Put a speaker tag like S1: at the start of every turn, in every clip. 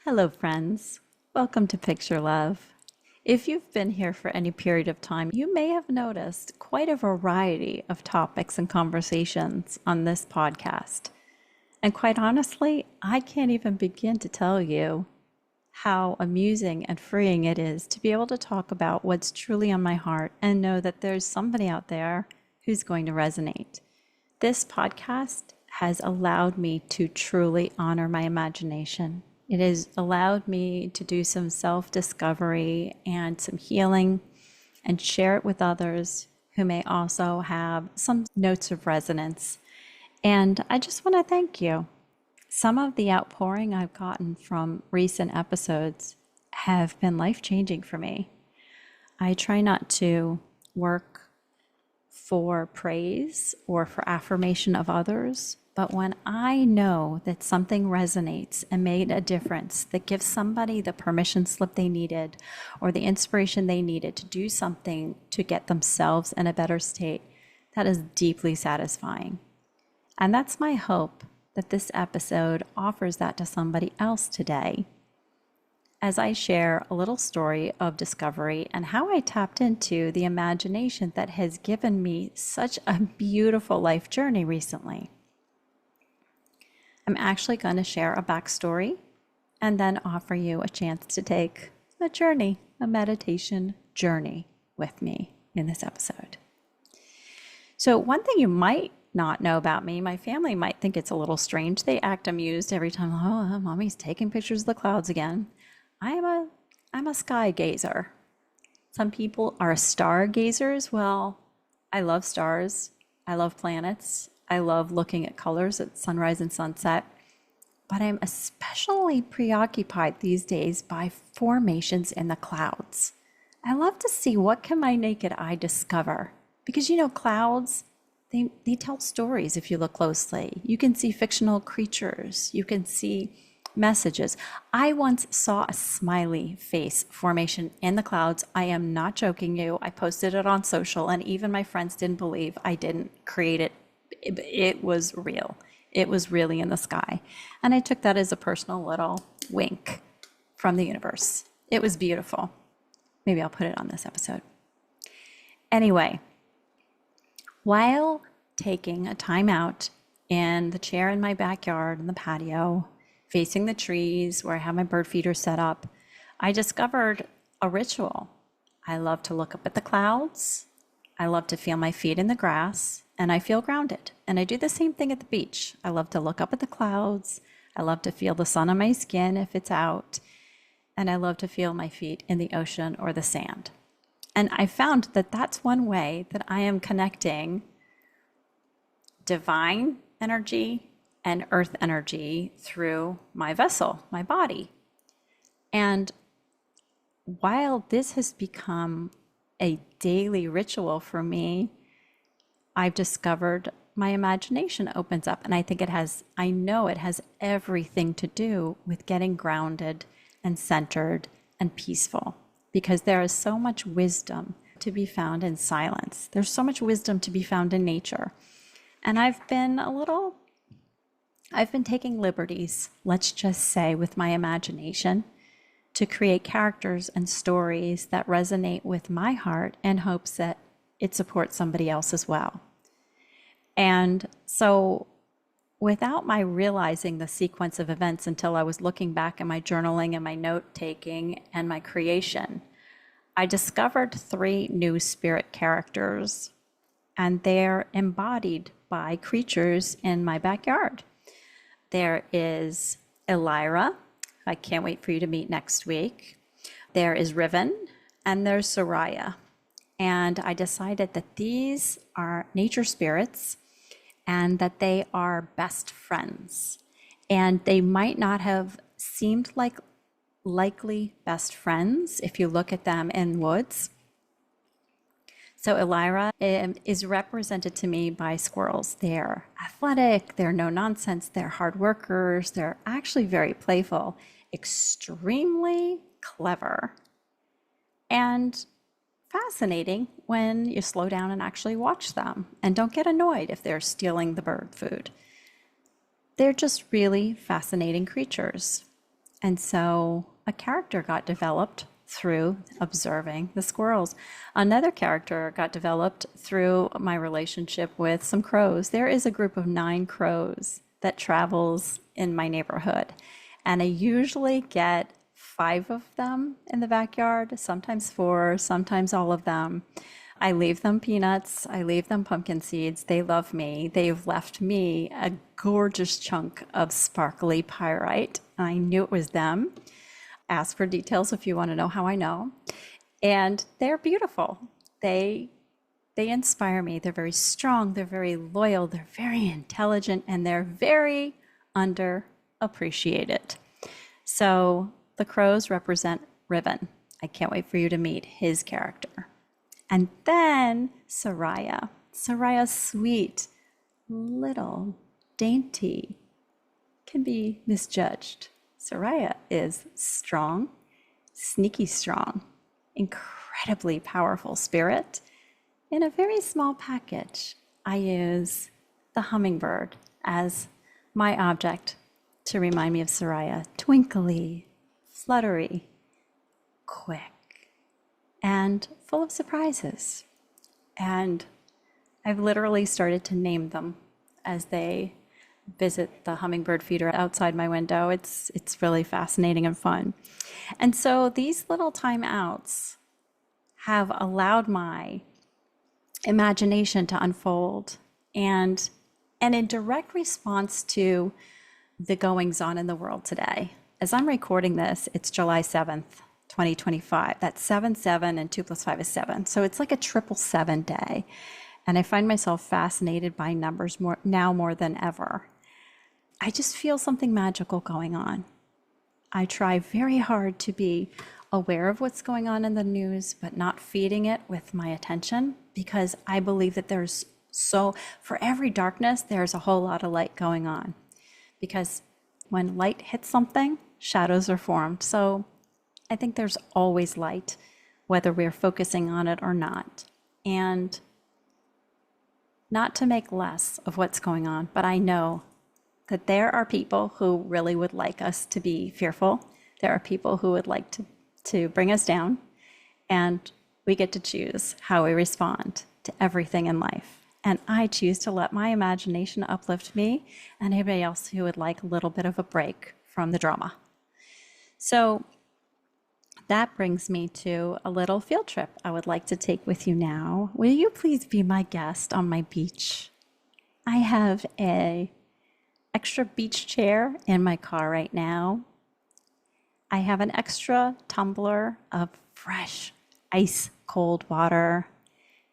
S1: Hello, friends. Welcome to Picture Love. If you've been here for any period of time, you may have noticed quite a variety of topics and conversations on this podcast. And quite honestly, I can't even begin to tell you how amusing and freeing it is to be able to talk about what's truly on my heart and know that there's somebody out there who's going to resonate. This podcast has allowed me to truly honor my imagination. It has allowed me to do some self discovery and some healing and share it with others who may also have some notes of resonance. And I just want to thank you. Some of the outpouring I've gotten from recent episodes have been life changing for me. I try not to work for praise or for affirmation of others, but when I know that something resonates and made a difference, that gives somebody the permission slip they needed or the inspiration they needed to do something to get themselves in a better state, that is deeply satisfying. And that's my hope that this episode offers that to somebody else today, as I share a little story of discovery and how I tapped into the imagination that has given me such a beautiful life journey recently. I'm actually going to share a backstory and then offer you a chance to take a journey, a meditation journey with me in this episode. So, one thing you might not know about me, my family might think it's a little strange. They act amused every time, oh, mommy's taking pictures of the clouds again. I'm a sky gazer. Some people are stargazers. Well, I love stars. I love planets. I love looking at colors at sunrise and sunset. But I'm especially preoccupied these days by formations in the clouds. I love to see what can my naked eye discover. Because clouds, they tell stories if you look closely. You can see fictional creatures. You can see messages. I once saw a smiley face formation in the clouds. I am not joking you. I posted it on social and even my friends didn't believe I didn't create it. It was real. It was really in the sky. And I took that as a personal little wink from the universe. It was beautiful. Maybe I'll put it on this episode. Anyway, while taking a time out in the chair in my backyard in the patio, facing the trees where I have my bird feeder set up, I discovered a ritual. I love to look up at the clouds. I love to feel my feet in the grass, and I feel grounded. And I do the same thing at the beach. I love to look up at the clouds. I love to feel the sun on my skin if it's out. And I love to feel my feet in the ocean or the sand. And I found that that's one way that I am connecting divine energy and earth energy through my vessel, my body. And while this has become a daily ritual for me, I've discovered my imagination opens up. And I know it has everything to do with getting grounded and centered and peaceful, because there is so much wisdom to be found in silence. There's so much wisdom to be found in nature. And I've been taking liberties, let's just say, with my imagination to create characters and stories that resonate with my heart in hopes that it supports somebody else as well. And so without my realizing the sequence of events until I was looking back at my journaling and my note taking and my creation, I discovered 3 new spirit characters, and they're embodied by creatures in my backyard. There is Elira. I can't wait for you to meet next week. There is Riven, and there's Soraya. And I decided that these are nature spirits and that they are best friends. And they might not have seemed like likely best friends if you look at them in woods. So Elira is represented to me by squirrels. They're athletic, they're no nonsense, they're hard workers, they're actually very playful, extremely clever, and fascinating when you slow down and actually watch them and don't get annoyed if they're stealing the bird food. They're just really fascinating creatures. And so a character got developed through observing the squirrels. Another character got developed through my relationship with some crows. There is a group of 9 crows that travels in my neighborhood, and I usually get 5 of them in the backyard, sometimes 4, sometimes all of them. I leave them peanuts, I leave them pumpkin seeds. They love me. They've left me a gorgeous chunk of sparkly pyrite. I knew it was them. Ask for details if you want to know how I know. And they're beautiful. They inspire me. They're very strong, they're very loyal, they're very intelligent, and they're very underappreciated. So the crows represent Riven. I can't wait for you to meet his character. And then Soraya. Soraya's sweet, little, dainty, can be misjudged. Soraya is strong, sneaky strong, incredibly powerful spirit. In a very small package, I use the hummingbird as my object to remind me of Soraya. Twinkly, fluttery, quick, and full of surprises. And I've literally started to name them as they visit the hummingbird feeder outside my window. It's really fascinating and fun. And so these little timeouts have allowed my imagination to unfold, and in direct response to the goings on in the world today. As I'm recording this, it's July 7th, 2025. That's 7/7, and 2 + 5 is 7. So it's like a 777 day. And I find myself fascinated by numbers more than ever. I just feel something magical going on. I try very hard to be aware of what's going on in the news, but not feeding it with my attention, because I believe that for every darkness, there's a whole lot of light going on. Because when light hits something, shadows are formed. So I think there's always light, whether we're focusing on it or not. And not to make less of what's going on, but I know that there are people who really would like us to be fearful. There are people who would like to bring us down, and we get to choose how we respond to everything in life. And I choose to let my imagination uplift me and anybody else who would like a little bit of a break from the drama. So that brings me to a little field trip I would like to take with you now. Will you please be my guest on my beach? I have an extra beach chair in my car right now. I have an extra tumbler of fresh, ice cold water.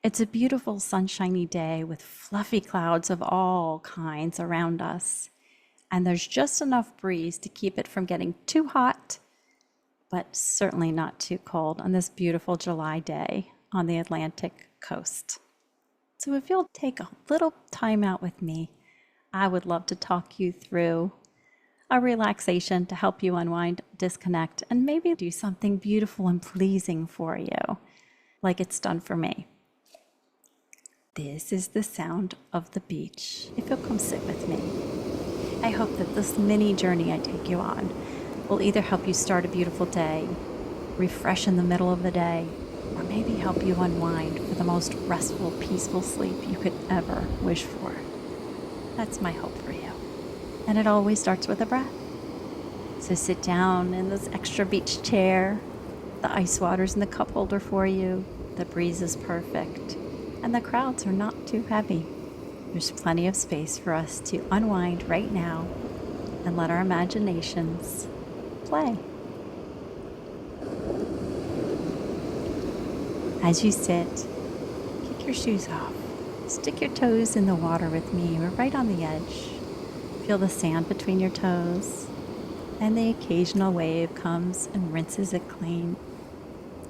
S1: It's a beautiful sunshiny day with fluffy clouds of all kinds around us. And there's just enough breeze to keep it from getting too hot, but certainly not too cold on this beautiful July day on the Atlantic coast. So if you'll take a little time out with me, I would love to talk you through a relaxation to help you unwind, disconnect, and maybe do something beautiful and pleasing for you, like it's done for me. This is the sound of the beach. If you'll come sit with me, I hope that this mini journey I take you on will either help you start a beautiful day, refresh in the middle of the day, or maybe help you unwind for the most restful, peaceful sleep you could ever wish for. That's my hope for you. And it always starts with a breath. So sit down in this extra beach chair. The ice water's in the cup holder for you. The breeze is perfect. And the crowds are not too heavy. There's plenty of space for us to unwind right now and let our imaginations play. As you sit, kick your shoes off. Stick your toes in the water with me. We're right on the edge. Feel the sand between your toes, and the occasional wave comes and rinses it clean.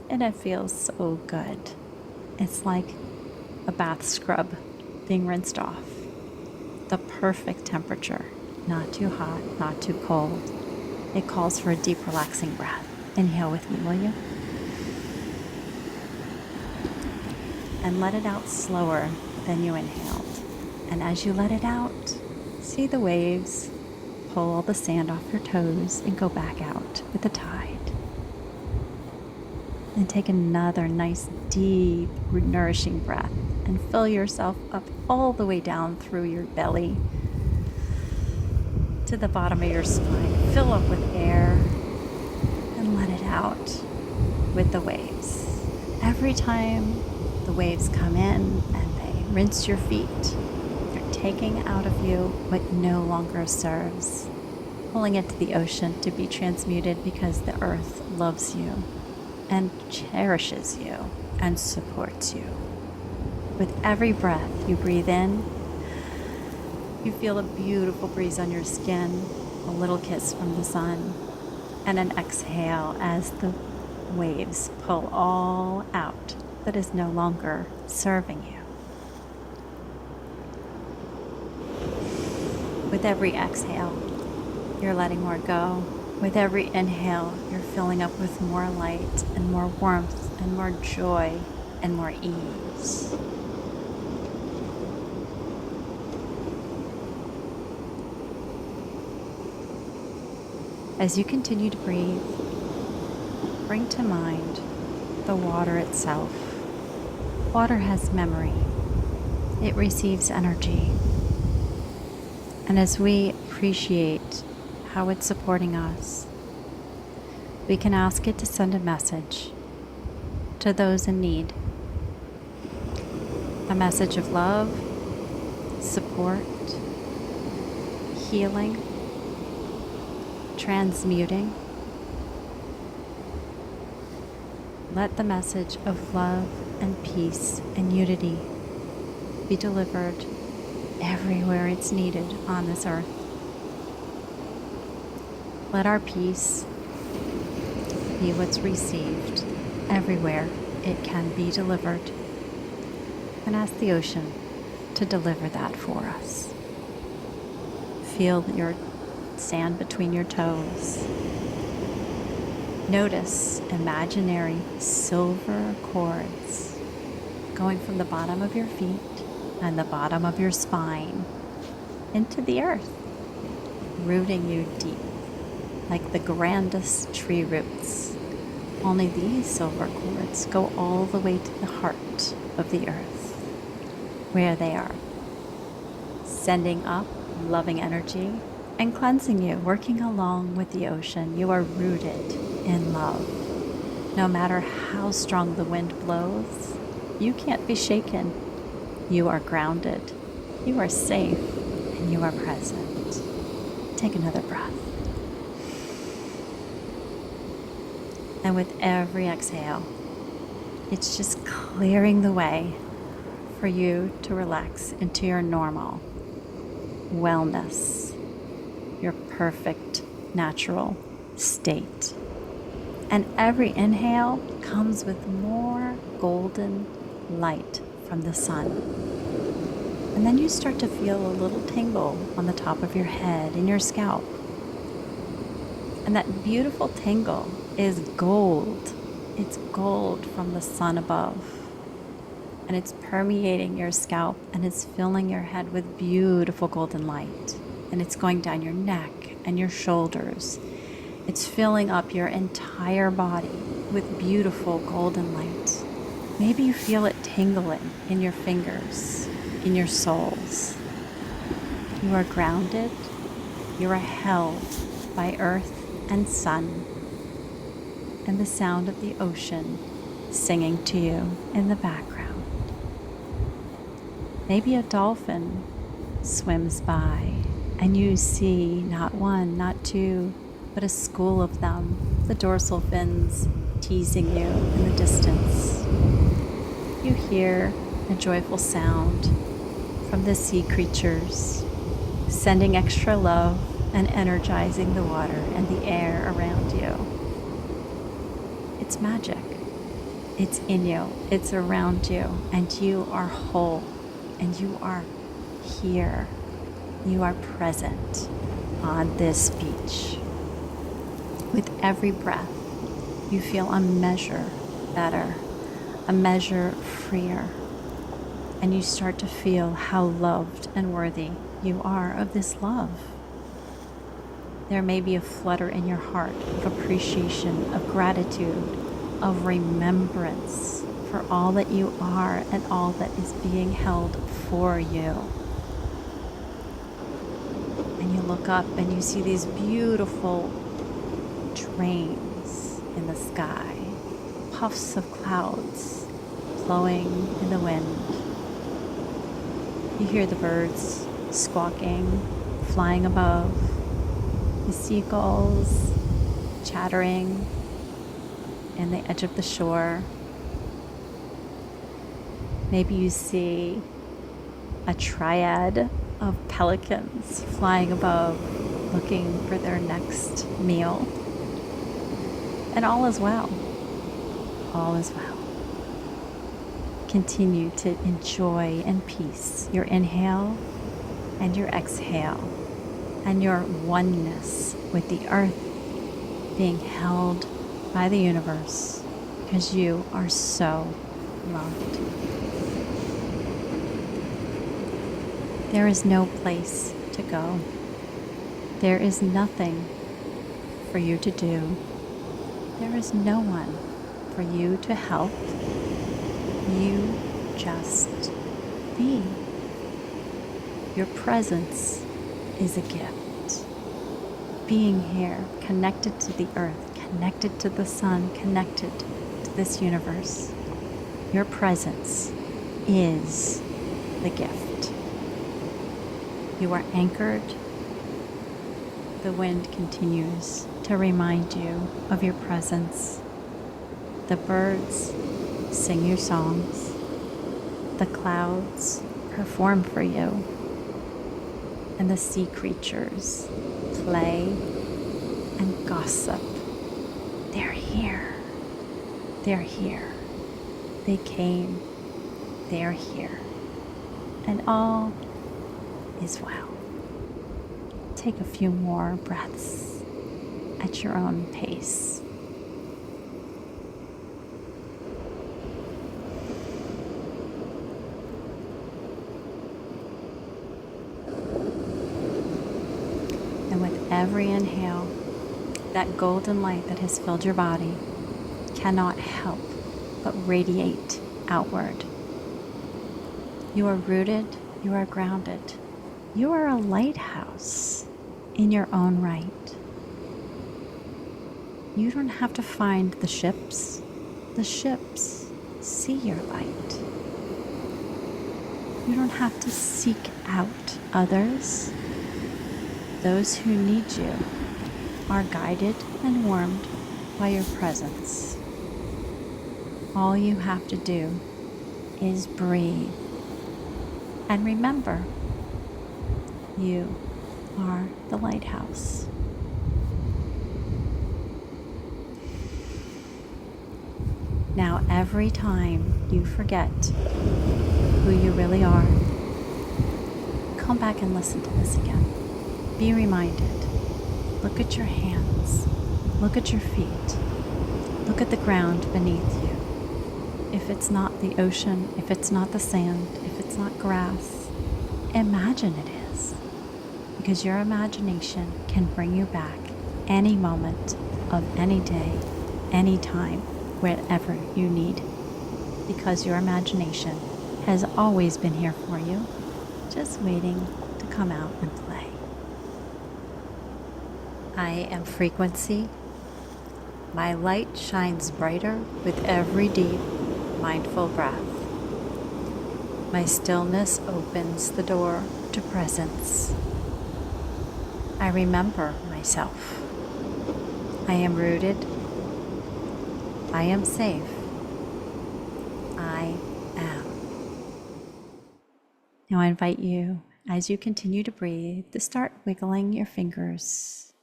S1: And it feels so good. It's like a bath scrub being rinsed off. The perfect temperature, not too hot, not too cold. It calls for a deep, relaxing breath. Inhale with me, will you? And let it out slower than you inhaled. And as you let it out, see the waves pull all the sand off your toes and go back out with the tide. And take another nice, deep, nourishing breath and fill yourself up all the way down through your belly to the bottom of your spine. Fill up with air and let it out with the waves. Every time the waves come in and they rinse your feet, they're taking out of you what no longer serves, pulling it to the ocean to be transmuted because the earth loves you and cherishes you and supports you. With every breath you breathe in, you feel a beautiful breeze on your skin, a little kiss from the sun, and an exhale as the waves pull all out that is no longer serving you. With every exhale, you're letting more go. With every inhale, you're filling up with more light and more warmth and more joy and more ease. As you continue to breathe, bring to mind the water itself. Water has memory. It receives energy. And as we appreciate how it's supporting us, we can ask it to send a message to those in need. A message of love, support, healing, transmuting. Let the message of love and peace and unity be delivered everywhere it's needed on this earth. Let our peace be what's received everywhere it can be delivered. And ask the ocean to deliver that for us. Feel your sand between your toes. Notice imaginary silver cords going from the bottom of your feet and the bottom of your spine into the earth, rooting you deep like the grandest tree roots. Only these silver cords go all the way to the heart of the earth, where they are, sending up loving energy and cleansing you, working along with the ocean. You are rooted in love. No matter how strong the wind blows, you can't be shaken. You are grounded, you are safe, and you are present. Take another breath. And with every exhale, it's just clearing the way for you to relax into your normal wellness, your perfect natural state. And every inhale comes with more golden light from the sun. And then you start to feel a little tingle on the top of your head and your scalp. And that beautiful tingle is gold. It's gold from the sun above. And it's permeating your scalp and it's filling your head with beautiful golden light. And it's going down your neck and your shoulders. It's filling up your entire body with beautiful golden light. Maybe you feel it tingling in your fingers, in your soles. You are grounded. You are held by earth and sun and the sound of the ocean singing to you in the background. Maybe a dolphin swims by and you see not one, not two, but a school of them, the dorsal fins teasing you in the distance. You hear a joyful sound from the sea creatures, sending extra love and energizing the water and the air around you. It's magic. It's in you. It's around you. And you are whole. And you are here. You are present on this beach. With every breath, you feel a measure better, a measure freer. And you start to feel how loved and worthy you are of this love. There may be a flutter in your heart of appreciation, of gratitude, of remembrance for all that you are and all that is being held for you. And you look up and you see these beautiful trains in the sky, puffs of clouds flowing in the wind. You hear the birds squawking, flying above, the seagulls chattering in the edge of the shore. Maybe you see a triad of pelicans flying above, looking for their next meal. And all is well. All is well. Continue to enjoy in peace your inhale and your exhale and your oneness with the earth being held by the universe, because you are so loved. There is no place to go. There is nothing for you to do. There is no one for you to help. You just be. Your presence is a gift. Being here, connected to the earth, connected to the sun, connected to this universe. Your presence is the gift. You are anchored. The wind continues to remind you of your presence. The birds sing you songs. The clouds perform for you. And the sea creatures play and gossip. They're here. They're here. They came. They're here. And all is well. Take a few more breaths at your own pace. And with every inhale, that golden light that has filled your body cannot help but radiate outward. You are rooted, you are grounded, you are a lighthouse in your own right. You don't have to find the ships see your light. You don't have to seek out others. Those who need you are guided and warmed by your presence. All you have to do is breathe. And remember, you are the lighthouse. Now, every time you forget who you really are, come back and listen to this again. Be reminded. Look at your hands. Look at your feet. Look at the ground beneath you. If it's not the ocean, if it's not the sand, if it's not grass, imagine it is. Because your imagination can bring you back any moment of any day, any time, wherever you need. Because your imagination has always been here for you, just waiting to come out and play. I am frequency. My light shines brighter with every deep, mindful breath. My stillness opens the door to presence. I remember myself. I am rooted. I am safe. I am. Now I invite you, as you continue to breathe, to start wiggling your fingers.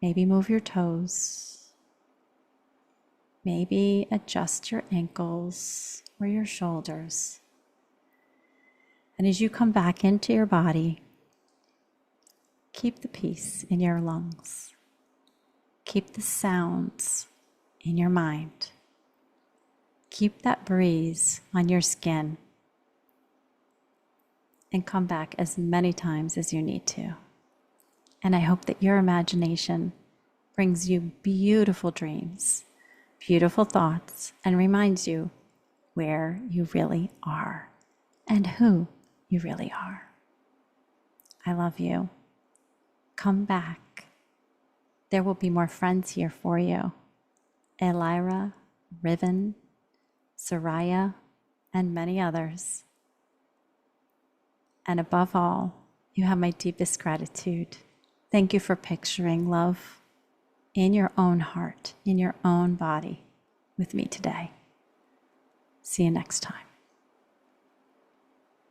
S1: Maybe move your toes. Maybe adjust your ankles or your shoulders. And as you come back into your body, keep the peace in your lungs. Keep the sounds in your mind. Keep that breeze on your skin. And come back as many times as you need to. And I hope that your imagination brings you beautiful dreams, beautiful thoughts, and reminds you where you really are and who you really are. I love you. Come back. There will be more friends here for you. Elira, Riven, Soraya, and many others. And above all, you have my deepest gratitude. Thank you for picturing love in your own heart, in your own body with me today. See you next time.